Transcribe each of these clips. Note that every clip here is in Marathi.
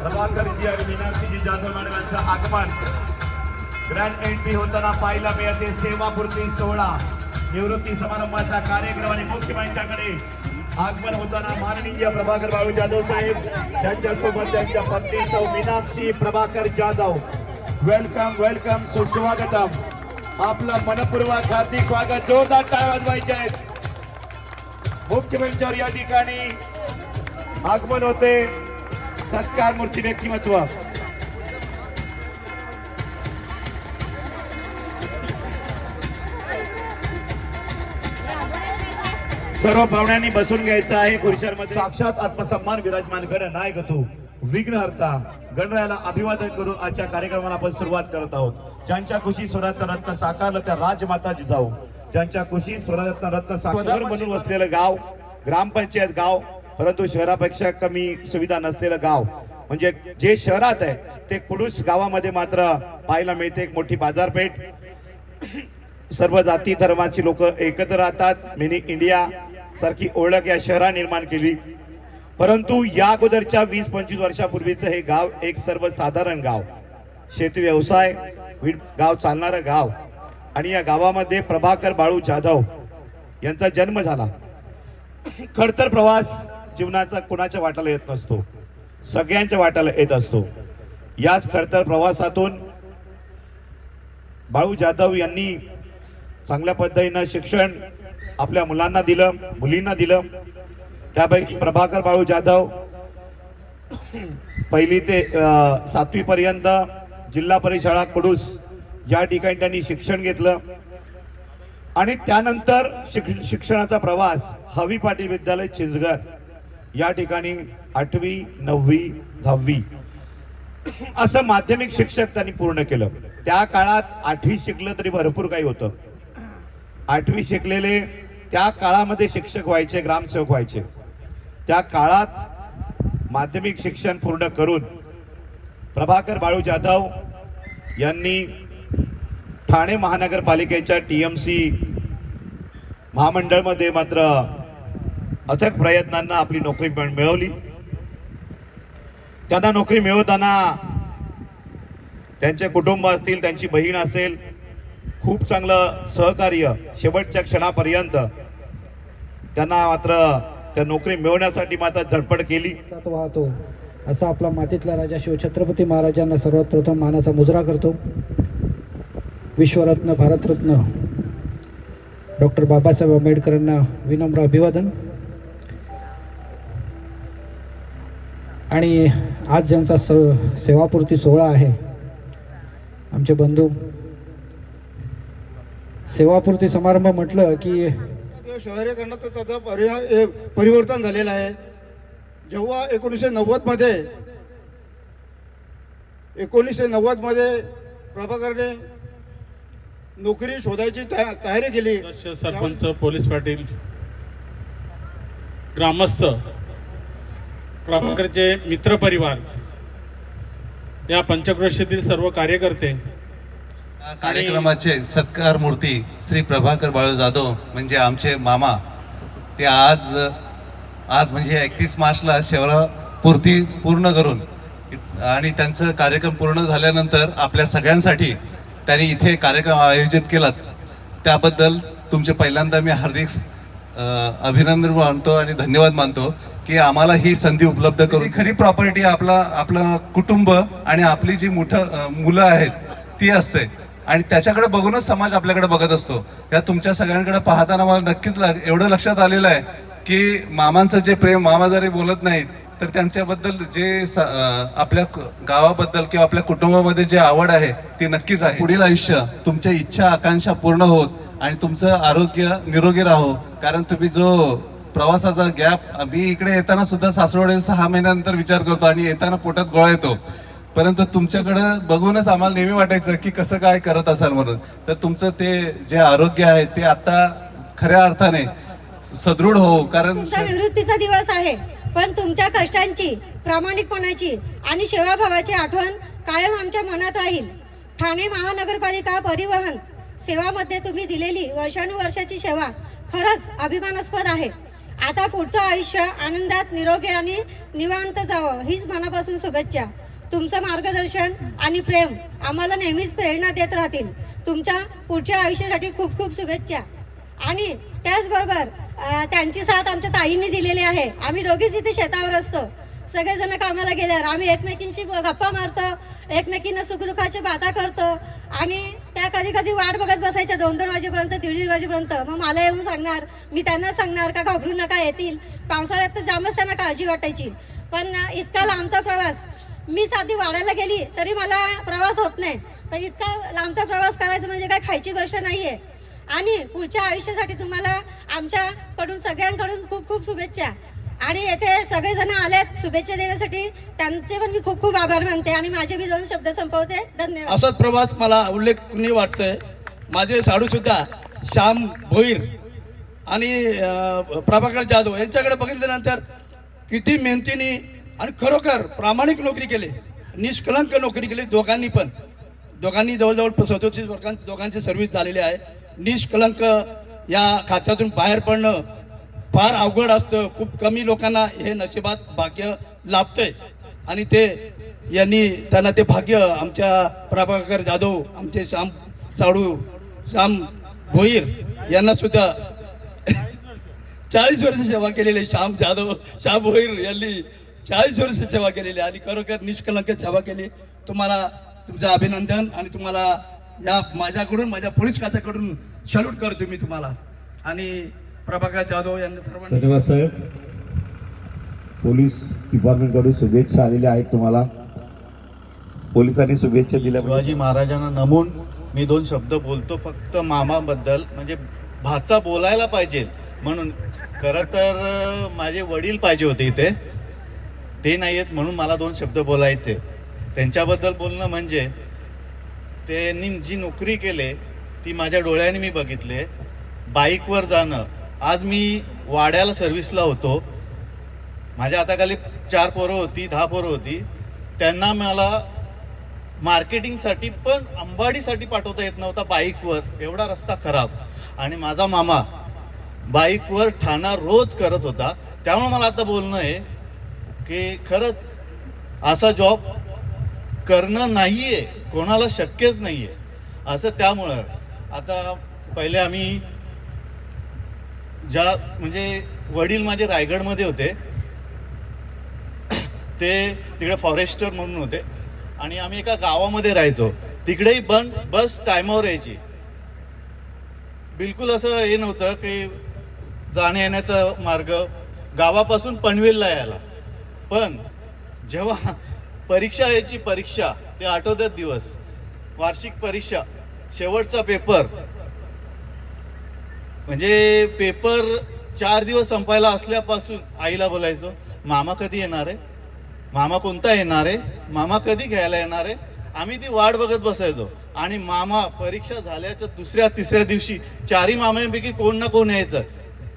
प्रभाकरजी आणि मीनाक्षीजी जाधव मॅडम यांचं आगमन ग्रँड एंट्री होताना पाहायला मिळते। सेवापूर्ती सोहळा निवृत्ती समारंभाचा कार्यक्रम आणि मुख्यमंत्र्यांकडे आगमन होताना माननीय प्रभाकर बाळू जाधव साहेब त्यांच्यासोबत त्यांच्या पत्नी सौ मीनाक्षी प्रभाकर जाधव वेलकम वेलकम सुस्वागतम। आपलं मनपूर्वक हार्दिक स्वागत। जोरदार टाळ्या वाजवायच्या आहेत। मुख्यमंत्र्यावर या ठिकाणी आगमन होते सत्कार मूर्ती व्यक्तिमत्व। सर्व पाहुण्यांनी बसून घ्यायचं आहे खुर्च्यांमध्ये। साक्षात आत्मसन्मान विराजमान कर नायक तू विघ्नहर्ता गणरायाला अभिवादन करून आजच्या कार्यक्रमाला आपण सुरुवात करत आहोत। ज्यांच्या खुशी स्वराज्य रत्न साकारलं त्या राजमाता जिजाऊ, ज्यांच्या खुशी स्वराज्य रत्न साकार बनून वसलेलं गाव, ग्रामपंचायत गाव, परंतु शहरापेक्षा कमी सुविधा नसलेलं गाव म्हणजे जे शहरात आहे ते कुडूस गावामध्ये मात्र पाहायला मिळते एक मोठी बाजारपेठ। सर्व जाती धर्माची लोक एकत्र राहतात। मिनी इंडिया सारखी ओळख या शहरात निर्माण केली। परंतु या अगोदरच्या 20-25 वर्षापूर्वीचं हे गाव एक सर्वसाधारण गाव, शेती व्यवसाय गाव चालणारं गाव आणि या गावामध्ये प्रभाकर बाळू जाधव यांचा जन्म झाला। खडतर प्रवास जीवनाचा कोणाच्या वाटाला येत नसतो, सगळ्यांच्या वाटाला येत असतो। याच खडतर प्रवासातून बाळू जाधव यांनी चांगल्या पद्धतीनं शिक्षण आपल्या मुलांना दिलं, मुलींना दिलं। त्यापैकी प्रभाकर बाळू जाधव 1ली ते 7वी पर्यंत जिल्हा परिषद शाळा कुडूस या ठिकाणी त्यांनी शिक्षण घेतलं आणि त्यानंतर शिक्षणाचा प्रवास हवी पाटील विद्यालय चिंचघर या ठिकाणी 8वी 9वी 10वी असं माध्यमिक शिक्षक त्यांनी पूर्ण केलं। त्या काळात 8वी शिकलं तरी भरपूर काही होतं। 8वी शिकलेले त्या काळामध्ये शिक्षक व्हायचे, ग्रामसेवक व्हायचे। त्या काळात माध्यमिक शिक्षण पूर्ण करून प्रभाकर बाळू जाधव यांनी ठाणे महानगरपालिकेच्या TMC महामंडळमध्ये मात्र अथक प्रयत्नांना आपली नोकरी मिळवली। त्यांना नोकरी मिळवताना त्यांचे कुटुंब असतील, त्यांची बहीण असेल, खूप चांगलं सहकार्य शेवटच्या क्षणापर्यंत त्यांना मात्र त्या नोकरी मिळवण्यासाठी मात्र धडपड केली। वाहतो असा आपला मातीतला राजा शिवछत्रपती महाराजांना सर्वात प्रथम मानाचा मुजरा करतो। विश्वरत्न भारतरत्न डॉक्टर बाबासाहेब आंबेडकरांना विनम्र अभिवादन। आणि आज ज्यांचा सेवापूर्ती सोहळा आहे, आमचे बंधू, सेवापूर्ती समारंभ म्हटलं की शहरीकरणात त्याचं परिवर्तन झालेलं आहे। जेव्हा 1990 मध्ये प्रभाकरने नोकरी शोधायची तयारी केली। सरपंच, पोलीस पाटील, ग्रामस्थ, प्रभाकरचे मित्र परिवार, या पंचक्रोशीतील सर्व कार्यकर्ते, कार्यक्रमाचे सत्कार मूर्ती श्री प्रभाकर बाळू जाधव म्हणजे आमचे मामा, ते आज म्हणजे 31 मार्चला सेवापूर्ती पूर्ण करून आणि त्यांचं कार्यक्रम पूर्ण झाल्यानंतर आपल्या सगळ्यांसाठी त्यांनी इथे कार्यक्रम आयोजित केला। त्याबद्दल तुमचे पहिल्यांदा मी हार्दिक अभिनंदन मानतो आणि धन्यवाद मानतो की आम्हाला ही संधी उपलब्ध करून। खरी प्रॉपर्टी आपलं कुटुंब आणि आपली जी मुलं आहेत ती असते आणि त्याच्याकडे बघूनच समाज आपल्याकडे बघत असतो। या तुमच्या सगळ्यांकडे पाहताना मला नक्कीच एवढं लक्षात आलेलं आहे की मामांचं जे प्रेम, मामा जरी बोलत नाहीत तर त्यांच्याबद्दल जे आपल्या गावाबद्दल किंवा आपल्या कुटुंबामध्ये जे आवड आहे ती नक्कीच आहे। पुढील आयुष्य तुमच्या इच्छा आकांक्षा पूर्ण होत आणि तुमचं आरोग्य निरोगी राहो। कारण तुम्ही जो प्रवासाचा गॅप, मी इकडे येताना सुद्धा सासवडे 6 महिन्यानंतर विचार करतो आणि येताना पोटात गोळा येतो, परंतु तुमच्याकडे बघूनच आम्हाला नेहमी वाटायचं की कसं काय करत असाल म्हणून। तर तुमचं ते जे आरोग्य आहे ते आता खऱ्या अर्थाने सदृढ हो। कारण तुमचा निवृत्तीचा दिवस आहे, पण तुमच्या कष्टांची, प्रामाणिकपणाची आणि सेवाभावाची आठवण कायम आमच्या मनात राहील। ठाणे महानगरपालिका परिवहन सेवामध्ये तुम्ही दिलेली वर्षानुवर्षाची सेवा खरंच अभिमानास्पद आहे आता पुढचं आयुष्य आनंदात, निरोगी आणि निवांत जावं हीच मनापासून शुभेच्छा. तुमचं मार्गदर्शन आणि प्रेम आम्हाला नेहमीच प्रेरणा देत राहतील. तुमच्या पुढच्या आयुष्यासाठी खूप खूप शुभेच्छा. आणि त्याचबरोबर त्यांची साथ आमच्या ताईंनी दिलेली आहे. आम्ही दोघीच इथे शेतावर असतो. सगळेजण कामाला गेल्यावर आम्ही एकमेकींशी गप्पा मारतो, एकमेकींना सुखदुःखाच्या बाता करतो. आणि त्या कधी कधी वाट बघत बसायच्या 2-2 वाजेपर्यंत, 1:30 वाजेपर्यंत. मग मला येऊन सांगणार, मी त्यांना सांगणार का घाबरू नका, येतील. पावसाळ्यात तर जामच त्यांना काळजी वाटायची. पण इतका लांबचा प्रवास, मीच आधी वाड्याला गेली तरी मला प्रवास होत नाही. पण इतका लांबचा प्रवास करायचा म्हणजे काय खायची गोष्ट नाहीये. आणि पुढच्या आयुष्यासाठी तुम्हाला आमच्याकडून सगळ्यांकडून खूप खूप शुभेच्छा. आणि येथे सगळेजण आलेत शुभेच्छा देण्यासाठी, त्यांचे पण मी खूप खूप आभार मानते. आणि माझे मी 2 शब्द संपवते. धन्यवाद. असाच प्रवास मला उल्लेखनीय वाटतंय. माझे साडूसुद्धा श्याम भोईर आणि प्रभाकर जाधव यांच्याकडे बघितल्यानंतर किती मेहनतीने आणि खरोखर प्रामाणिक नोकरी केली, निष्कलंक नोकरी केली. दोघांनी जवळजवळ 37 वर्षांची दोघांची सर्व्हिस झालेली आहे. निष्कलंक या खात्यातून बाहेर पडणं फार अवघड असतं. खूप कमी लोकांना हे नशिबात भाग्य लाभतंय. आणि त्यांना ते भाग्य आमच्या प्रभाकर जाधव, आमचे श्याम भोईर यांना सुद्धा 40 वर्ष सेवा केलेली. श्याम भोईर यांनी 40 वर्ष सेवा केलेली आणि खरोखर निष्कलंक सेवा केली. तुम्हाला तुमचं अभिनंदन. आणि तुम्हाला या माझ्याकडून, माझ्या पोलीस खात्याकडून सॅल्यूट करतो मी तुम्हाला. आणि प्रभाकर जाधव यांना सर्वांना धन्यवाद साहेब. पोलीस डिपार्टमेंट कडून शुभेच्छा आलेल्या आहेत तुम्हाला. पोलिसांनी शुभेच्छा दिल्या. शिवाजी महाराजांना नमून मी 2 शब्द बोलतो फक्त मामाबद्दल. म्हणजे भाचा बोलायला पाहिजे म्हणून. खरं तर माझे वडील पाहिजे होते इथे, ते नाही आहेत म्हणून मला 2 शब्द बोलायचे. त्यांच्याबद्दल बोलणं म्हणजे त्यांनी जी नोकरी केले ती माझ्या डोळ्याने मी बघितले. बाईकवर जाणं. आज मी वाड्याला सर्व्हिसला होतो. माझ्या हाताखाली 4 पोरं होती, 10 पोरं होती. त्यांना मला मार्केटिंगसाठी पण अंबाडीसाठी पाठवता येत नव्हता बाईकवर, एवढा रस्ता खराब. आणि माझा मामा बाईकवर ठाणा रोज करत होता. त्यामुळे मला आता बोलणं आहे की खरंच असा जॉब करणं नाहीये, कोणाला शक्यच नाहीये असं. त्यामुळं आता पहिले आम्ही म्हणजे वडील माझे रायगडमध्ये होते, ते तिकडे फॉरेस्टर म्हणून होते. आणि आम्ही एका गावामध्ये राहायचो. तिकडेही बस टायमावर यायची. बिलकुल असं हे नव्हतं की जाण्या येण्याचा मार्ग गावापासून पनवेलला यायला. पण जेव्हा परीक्षा यायची, परीक्षा ते आठवतात दिवस, वार्षिक परीक्षा, शेवटचा पेपर, म्हणजे पेपर 4 दिवस संपायला असल्यापासून आईला बोलायचो, मामा कधी येणार आहे, मामा कोणता येणार आहे, मामा कधी घ्यायला येणार आहे. आम्ही ती वाट बघत बसायचो. आणि मामा परीक्षा झाल्याच्या 2-3 दिवशी 4ही मामांपैकी कोण ना कोण यायचं.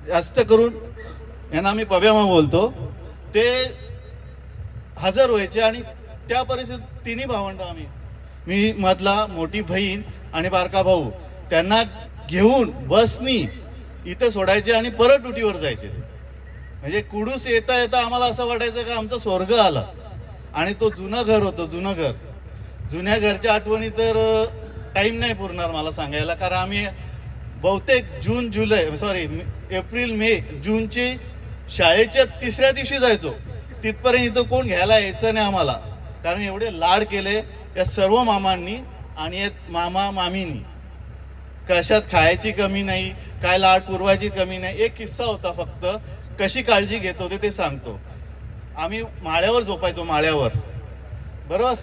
जास्त करून यांना आम्ही पब्या मामा बोलतो, ते हजर व्हायचे. आणि त्या परिस्थितीत 3ही भावंड आम्ही, मी मधला, मोठी बहीण आणि बारका भाऊ, त्यांना घेऊन बसनी इथं सोडायचे आणि परत ड्युटीवर जायचे. म्हणजे कुडूस येता येता आम्हाला असं वाटायचं का आमचा स्वर्ग आला. आणि तो जुनं घर होतं, जुनं घर. जुन्या घरच्या आठवणी तर टाईम नाही पुरणार मला सांगायला. कारण आम्ही बहुतेक एप्रिल मे जूनची शाळेच्या 3ऱ्या दिवशी जायचो. तिथपर्यंत इथं कोण घ्यायला यायचं नाही आम्हाला, कारण एवढे लाड केले या सर्व मामांनी आणि मामा मामींनी. कशात खायची कमी नाही, काय लाड पुरवायची कमी नाही. एक किस्सा होता फक्त, कशी काळजी घेत होते ते सांगतो. आम्ही माळ्यावर झोपायचो, माळ्यावर, बरोबर.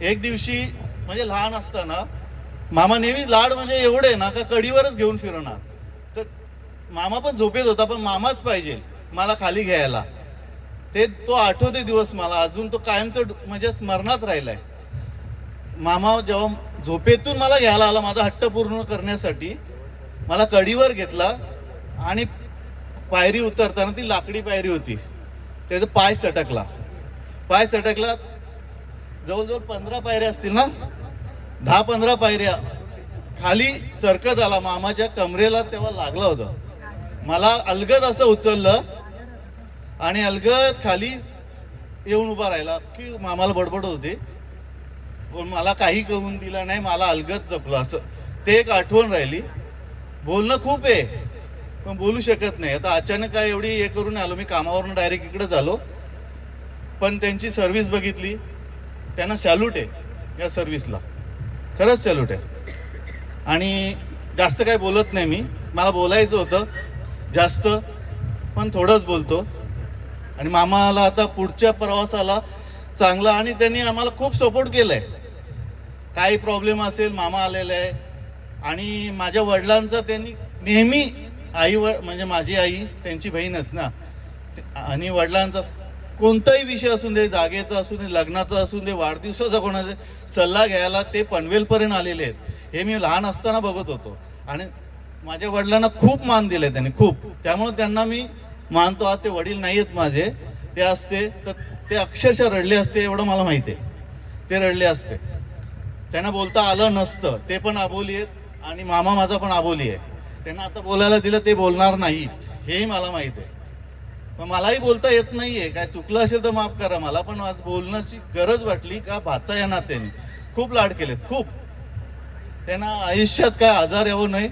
एक दिवशी म्हणजे लहान असताना मामा नेहमी लाड म्हणजे एवढे ना का कढीवरच घेऊन फिरवणार. तर मामा पण झोपेत होता, पण मामाच पाहिजे मला खाली घ्यायला. तो आठवते दिवस मला अजून, तो कायमचं म्हणजे स्मरणात राहिलाय. मामा जेव्हा झोपेतून मला घ्यायला आला माझा हट्ट पूर्ण करण्यासाठी, मला कढीवर घेतला आणि पायरी उतरताना ती लाकडी पायरी होती, त्याचा पाय सटकला. जवळजवळ 15 पायऱ्या असतील ना, 10-15 पायऱ्या खाली सरकत आला. मामाच्या कमरेला तेव्हा लागला होता. मला अलगद असं उचललं आणि अलगद खाली येऊन उभा राहिला की मामाला बडबड होते, पण मला काही करून दिला नाही, मला अलगद जपलं. असं ते एक आठवण राहिली. बोलणं खूप आहे पण बोलू शकत नाही. आता अचानक काय एवढी हे करून आलो मी, कामावरून डायरेक्ट इकडे झालो, पण त्यांची सर्व्हिस बघितली, त्यांना सॅल्यूट आहे या सर्व्हिसला, खरंच सॅल्यूट आहे. आणि जास्त काय बोलत नाही मी, मला बोलायचं होतं जास्त पण थोडंच बोलतो. आणि मामाला आता पुढच्या प्रवासाला चांगला, आणि त्यांनी आम्हाला खूप सपोर्ट केलाय. काही प्रॉब्लेम असेल मामा आलेला आहे. आणि माझ्या वडिलांचा त्यांनी नेहमी म्हणजे माझी आई त्यांची बहीणच ना, आणि वडिलांचा कोणताही विषय असू दे, जागेचा असू दे, लग्नाचा असू दे, वाढदिवसाचा कोणाचा सल्ला घ्यायला ते पनवेलपर्यंत आलेले आहेत. हे मी लहान असताना बघत होतो. आणि माझ्या वडिलांना खूप मान दिले त्यांनी, खूप. त्यामुळे त्यांना मी मानतो. आज ते वडील नाही आहेत माझे, ते असते तर ते अक्षरशः रडले असते, एवढं मला माहिती आहे. ते रडले असते, त्यांना बोलता आलं नसतं. ते पण आबोली आहेत आणि मामा माझा पण आबोली आहे. त्यांना आता बोलायला दिलं ते बोलणार नाहीत, हेही मला माहीत आहे. पण मलाही बोलता येत नाहीये, काय चुकलं असेल तर माफ करा मला. पण आज बोलण्याची गरज वाटली का भाचा या नात्याने खूप लाड केलेत, खूप. त्यांना आयुष्यात काय आजार यावं नाही,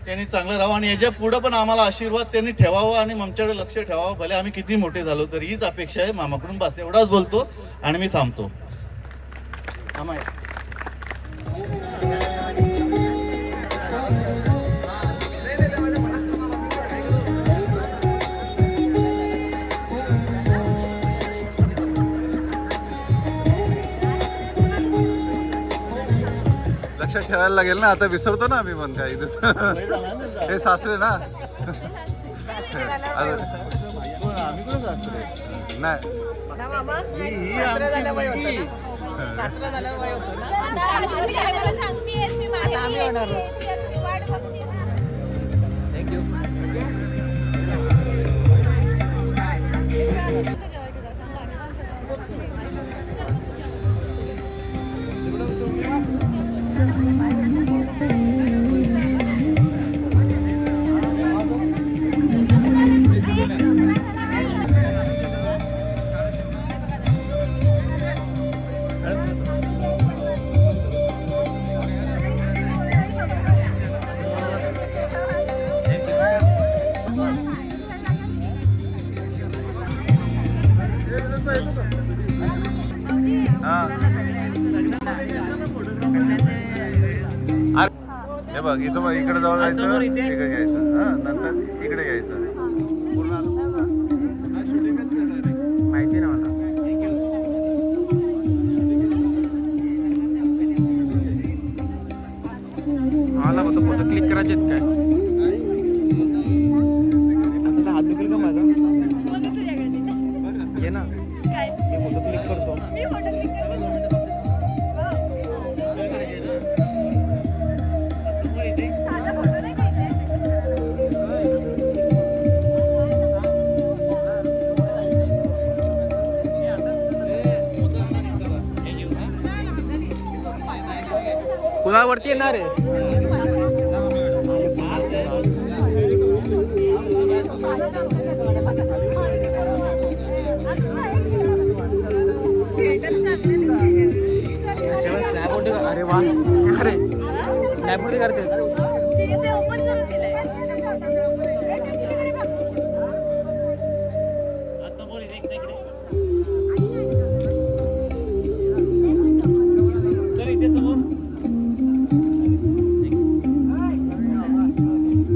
त्यांनी चांगलं राहावं. आणि याच्या पुढं पण आम्हाला आशीर्वाद त्यांनी ठेवावा आणि आमच्याकडे लक्ष ठेवावं. भले आम्ही किती मोठे झालो तरी हीच अपेक्षा आहे मामाकडून. बस एवढाच बोलतो आणि मी थांबतो. मामा लक्षात ठेवायला लागेल ना, आता विसरतो ना आम्ही पण काही. हे सासरे ना. नाही हे बघ, इथं बघ, इकडे जाऊन जायचं, इकडे घ्यायचं, हा नंतर इकडे घ्यायचं. पूर्ण माहिती ना मला. मला फक्त फोटो क्लिक करायचे काय? असं तर हात दुखेल का माझा? ये ना, मी फोटो क्लिक करतो. कुणावरती येणार आहे? अरे वा, अरे स्नॅप मध्ये करतेस?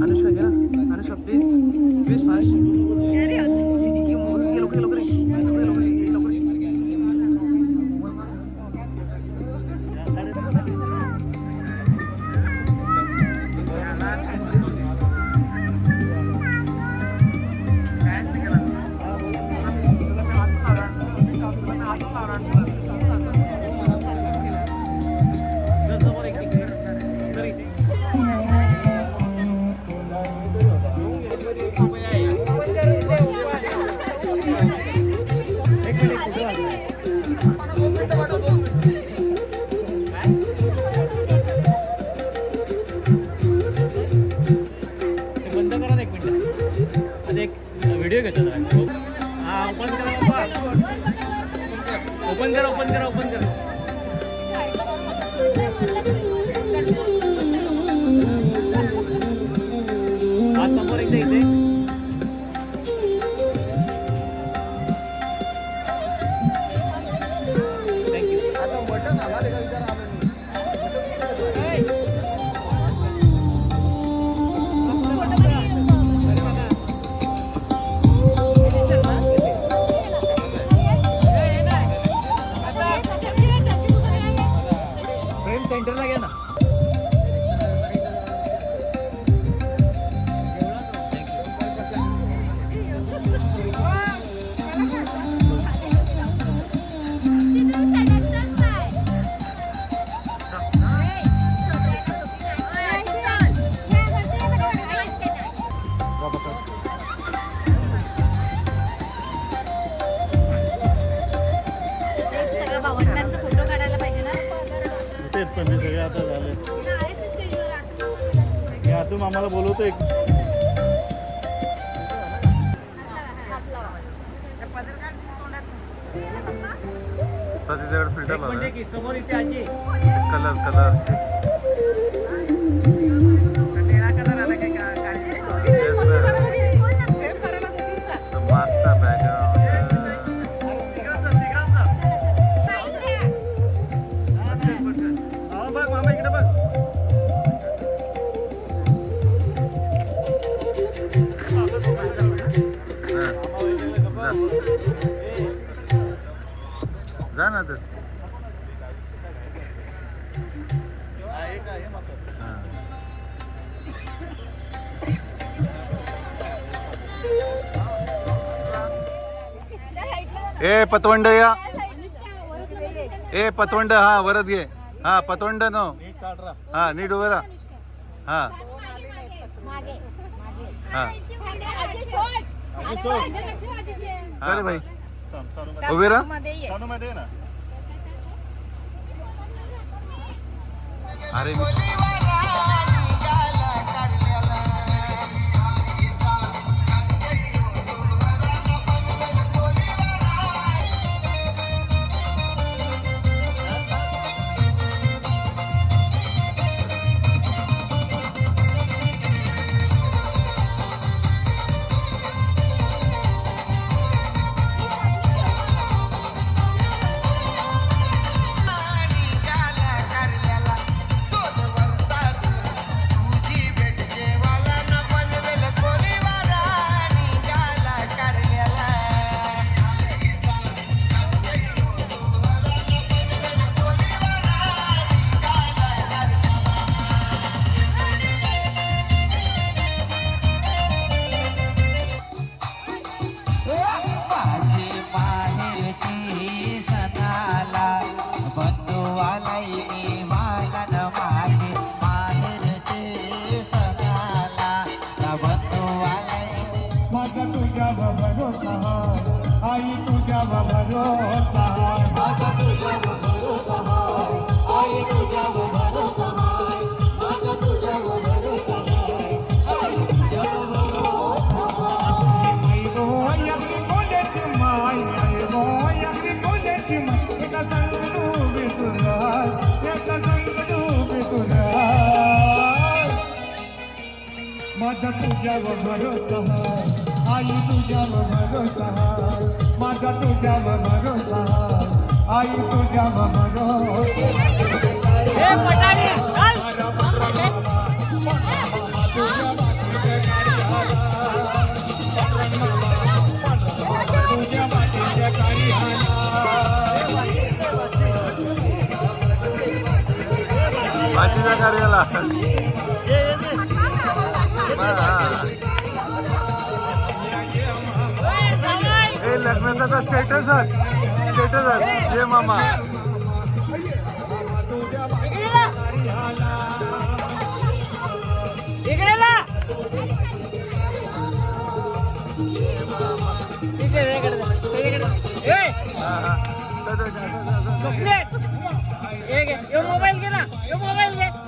अनुष्का घे ना, अनुष्का प्लीज प्लीज फास्ट. सगळ्या भावंडांचा फोटो काढायला पाहिजे ना. तेच पण हे सगळे आता झाले. मी आतून आम्हाला बोलवतो एक समोर इथे आजी मामा इकडे बघ. जा ना ए पतवंड या ए पतवंड हा वरद घे हा पतवंड नो हा नीट उभे राहा हा हा अरे भाई उभे राहा मध्ये ना अरे आई तुझ्या भरोसा माझा तुझ्या भरोसा आई तुझ्या भरोसा माझा तुझ्या भरोसा आई तुझ्या भरोसा आई गो यग्री कोजेची माय आई गो यग्री कोजेची माय एका संग तू बिसुराय एका संग तू बिसुराय माझा तुझ्या भरोसा आई तुझ्या भरोसा माझा तुझ्या भरोसा आई तुझ्या भरोसा बाजीचा कार्याला लग्नाचा स्टेटस ये मामा मोबाईल घे ना मोबाईल घे